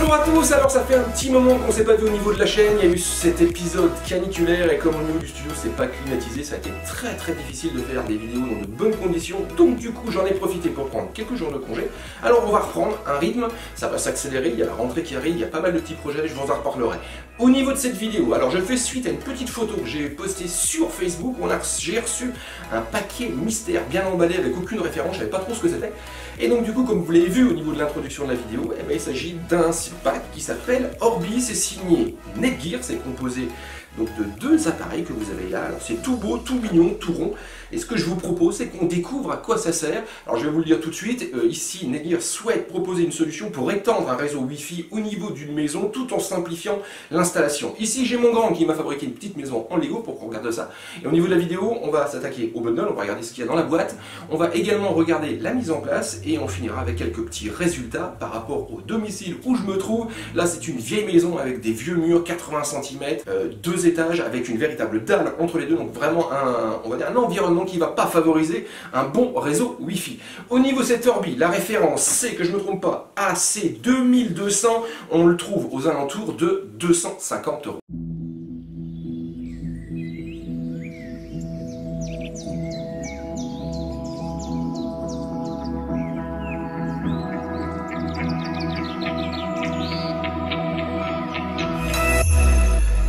Bonjour à tous, alors ça fait un petit moment qu'on s'est pas vu au niveau de la chaîne, il y a eu cet épisode caniculaire et comme au niveau du studio c'est pas climatisé, ça a été très difficile de faire des vidéos dans de bonnes conditions, donc du coup j'en ai profité pour prendre quelques jours de congé. Alors on va reprendre un rythme, ça va s'accélérer, il y a la rentrée qui arrive, il y a pas mal de petits projets, je vous en reparlerai. Au niveau de cette vidéo, alors je fais suite à une petite photo que j'ai postée sur Facebook, j'ai reçu un paquet mystère bien emballé avec aucune référence, je savais pas trop ce que c'était. Et donc du coup, comme vous l'avez vu au niveau de l'introduction de la vidéo, eh ben, il s'agit d'un pack qui s'appelle Orbi, c'est signé Netgear, c'est composé donc de deux appareils que vous avez là. Alors c'est tout beau, tout mignon, tout rond. Et ce que je vous propose, c'est qu'on découvre à quoi ça sert. Alors je vais vous le dire tout de suite, ici Netgear souhaite proposer une solution pour étendre un réseau Wi-Fi au niveau d'une maison tout en simplifiant l'installation. Ici j'ai mon grand qui m'a fabriqué une petite maison en Lego pour qu'on regarde ça. Et au niveau de la vidéo, on va s'attaquer au bundle, on va regarder ce qu'il y a dans la boîte. On va également regarder la mise en place et on finira avec quelques petits résultats par rapport au domicile où je me trouve. Là c'est une vieille maison avec des vieux murs, 80 cm, 2 étages avec une véritable dalle entre les deux. Donc vraiment on va dire un environnement qui ne va pas favoriser un bon réseau Wi-Fi. Au niveau de cet Orbi, la référence c'est que je ne me trompe pas, AC2200, on le trouve aux alentours de 250 €.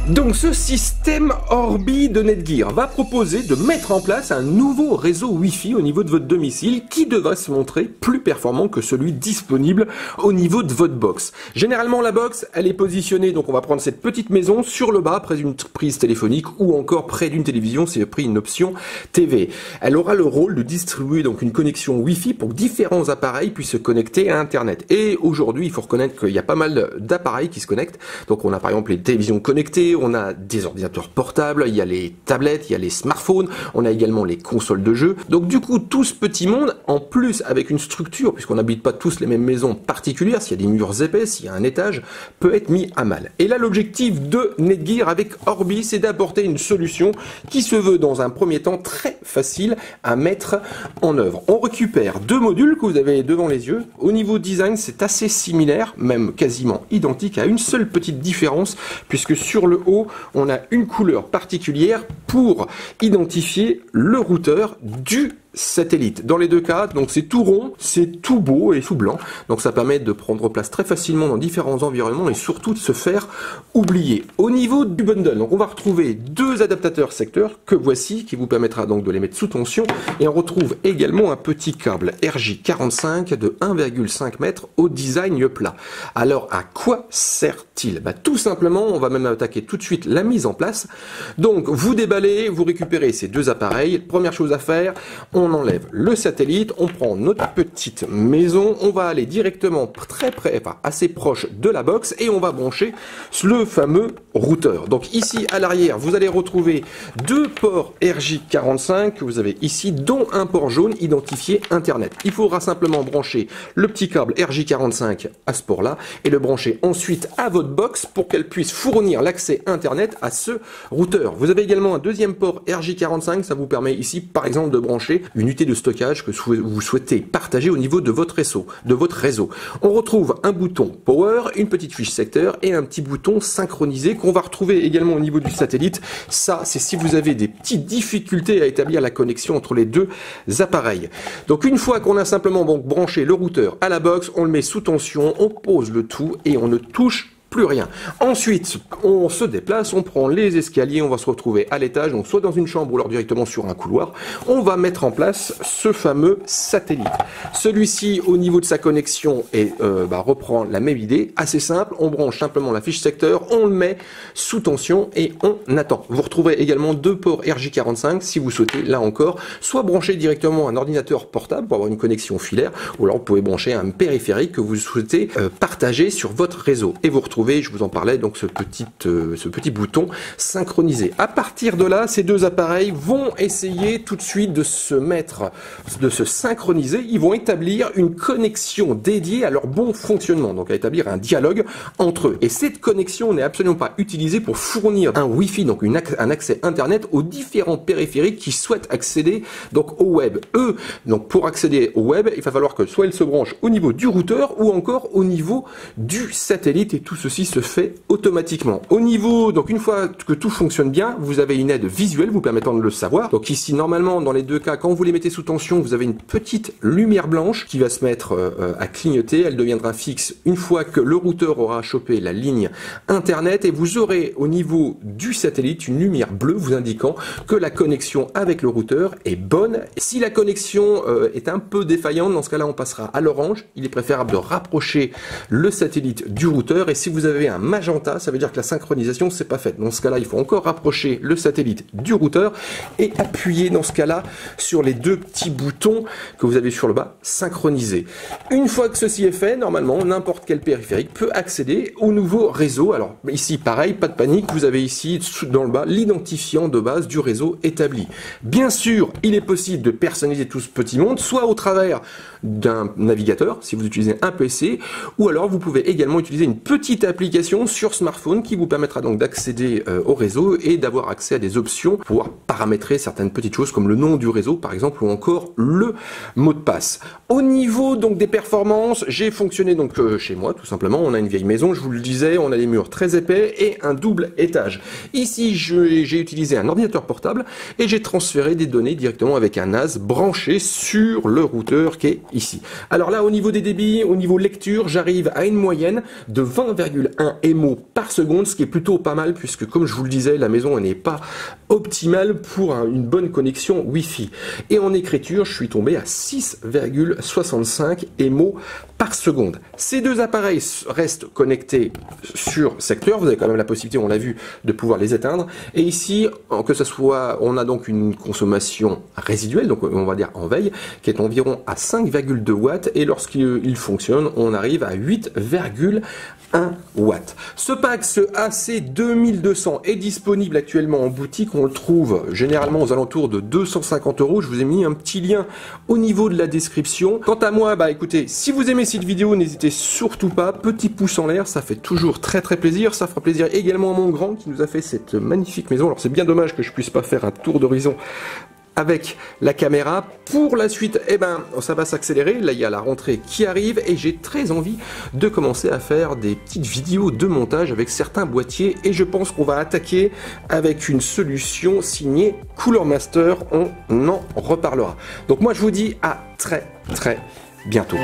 Donc ce système Orbi de Netgear va proposer de mettre en place un nouveau réseau Wi-Fi au niveau de votre domicile qui devrait se montrer plus performant que celui disponible au niveau de votre box. Généralement la box elle est positionnée, donc on va prendre cette petite maison sur le bas près d'une prise téléphonique ou encore près d'une télévision si vous avez pris une option TV. Elle aura le rôle de distribuer donc une connexion Wi-Fi pour que différents appareils puissent se connecter à Internet. Et aujourd'hui il faut reconnaître qu'il y a pas mal d'appareils qui se connectent. Donc on a par exemple les télévisions connectées, on a des ordinateurs portables, il y a les tablettes, il y a les smartphones, on a également les consoles de jeux. Donc du coup, tout ce petit monde, en plus avec une structure, puisqu'on n'habite pas tous les mêmes maisons particulières, s'il y a des murs épais, s'il y a un étage, peut être mis à mal. Et là, l'objectif de Netgear avec Orbi, c'est d'apporter une solution qui se veut dans un premier temps très facile à mettre en œuvre. On récupère deux modules que vous avez devant les yeux. Au niveau design, c'est assez similaire, même quasiment identique, à une seule petite différence, puisque sur le haut, on a une couleur particulière pour identifier le routeur du satellite. Dans les deux cas, donc c'est tout rond, c'est tout beau et tout blanc. Donc ça permet de prendre place très facilement dans différents environnements et surtout de se faire oublier. Au niveau du bundle, donc on va retrouver deux adaptateurs secteurs que voici, qui vous permettra donc de les mettre sous tension. Et on retrouve également un petit câble RJ45 de 1,5 m au design plat. Alors à quoi sert-il? Bah, tout simplement, on va même attaquer tout de suite la mise en place. Donc vous déballez, vous récupérez ces deux appareils. Première chose à faire, on enlève le satellite, on prend notre petite maison, on va aller directement très près, enfin assez proche de la box et on va brancher le fameux routeur. Donc ici à l'arrière, vous allez retrouver deux ports RJ45 que vous avez ici, dont un port jaune identifié Internet. Il faudra simplement brancher le petit câble RJ45 à ce port-là et le brancher ensuite à votre box pour qu'elle puisse fournir l'accès Internet à ce routeur. Vous avez également un deuxième port RJ45, ça vous permet ici par exemple de brancher une unité de stockage que vous souhaitez partager au niveau de votre réseau. On retrouve un bouton Power, une petite fiche secteur et un petit bouton synchronisé qu'on va retrouver également au niveau du satellite. Ça, c'est si vous avez des petites difficultés à établir la connexion entre les deux appareils. Donc une fois qu'on a simplement branché le routeur à la box, on le met sous tension, on pose le tout et on ne touche plus rien. Ensuite, on se déplace, on prend les escaliers, on va se retrouver à l'étage, donc soit dans une chambre ou alors directement sur un couloir. On va mettre en place ce fameux satellite. Celui-ci, au niveau de sa connexion, reprend la même idée, assez simple. On branche simplement la fiche secteur, on le met sous tension et on attend. Vous retrouverez également deux ports RJ45 si vous souhaitez, là encore, soit brancher directement un ordinateur portable pour avoir une connexion filaire, ou alors vous pouvez brancher un périphérique que vous souhaitez partager sur votre réseau. Et vous retrouvez retrouver, je vous en parlais, donc ce petit bouton synchronisé. À partir de là, ces deux appareils vont essayer tout de suite de se synchroniser. Ils vont établir une connexion dédiée à leur bon fonctionnement, donc à établir un dialogue entre eux. Et cette connexion n'est absolument pas utilisée pour fournir un Wi-Fi, donc un accès Internet aux différents périphériques qui souhaitent accéder donc au web. Eux, donc pour accéder au web, il va falloir que soit ils se branchent au niveau du routeur ou encore au niveau du satellite, et tout ceci se fait automatiquement. Au niveau, donc une fois que tout fonctionne bien, vous avez une aide visuelle vous permettant de le savoir. Donc ici, normalement, dans les deux cas, quand vous les mettez sous tension, vous avez une petite lumière blanche qui va se mettre à clignoter. Elle deviendra fixe une fois que le routeur aura chopé la ligne Internet, et vous aurez au niveau du satellite une lumière bleue vous indiquant que la connexion avec le routeur est bonne. Si la connexion est un peu défaillante, dans ce cas-là, on passera à l'orange. Il est préférable de rapprocher le satellite du routeur, et si vous avez un magenta, ça veut dire que la synchronisation c'est pas faite. Dans ce cas-là, il faut encore rapprocher le satellite du routeur et appuyer dans ce cas-là sur les deux petits boutons que vous avez sur le bas, synchroniser. Une fois que ceci est fait, normalement, n'importe quel périphérique peut accéder au nouveau réseau. Alors ici, pareil, pas de panique, vous avez ici dans le bas l'identifiant de base du réseau établi. Bien sûr, il est possible de personnaliser tout ce petit monde, soit au travers d'un navigateur, si vous utilisez un PC, ou alors vous pouvez également utiliser une petite application sur smartphone qui vous permettra donc d'accéder au réseau et d'avoir accès à des options pour pouvoir paramétrer certaines petites choses comme le nom du réseau par exemple, ou encore le mot de passe. Au niveau donc des performances, j'ai fonctionné donc chez moi tout simplement. On a une vieille maison, je vous le disais, on a des murs très épais et un double étage. Ici j'ai utilisé un ordinateur portable et j'ai transféré des données directement avec un NAS branché sur le routeur qui est ici. Alors là, au niveau des débits, au niveau lecture, j'arrive à une moyenne de 20,1 MO par seconde, ce qui est plutôt pas mal puisque, comme je vous le disais, la maison n'est pas optimale pour une bonne connexion Wi-Fi. Et en écriture, je suis tombé à 6,65 MO par seconde. Ces deux appareils restent connectés sur secteur. Vous avez quand même la possibilité, on l'a vu, de pouvoir les éteindre. Et ici, que ce soit, on a donc une consommation résiduelle, donc on va dire en veille, qui est environ à 5,2 watts. Et lorsqu'il fonctionne, on arrive à 8,1 watts. Ce pack, ce AC2200, est disponible actuellement en boutique. On le trouve généralement aux alentours de 250 €. Je vous ai mis un petit lien au niveau de la description. Quant à moi, bah écoutez, si vous aimez cette vidéo, n'hésitez surtout pas, petit pouce en l'air, ça fait toujours très plaisir. Ça fera plaisir également à mon grand qui nous a fait cette magnifique maison. Alors c'est bien dommage que je puisse pas faire un tour d'horizon avec la caméra. Pour la suite, eh ben, ça va s'accélérer. Là, il y a la rentrée qui arrive et j'ai très envie de commencer à faire des petites vidéos de montage avec certains boîtiers, et je pense qu'on va attaquer avec une solution signée Cooler Master. On en reparlera. Donc moi, je vous dis à très bientôt.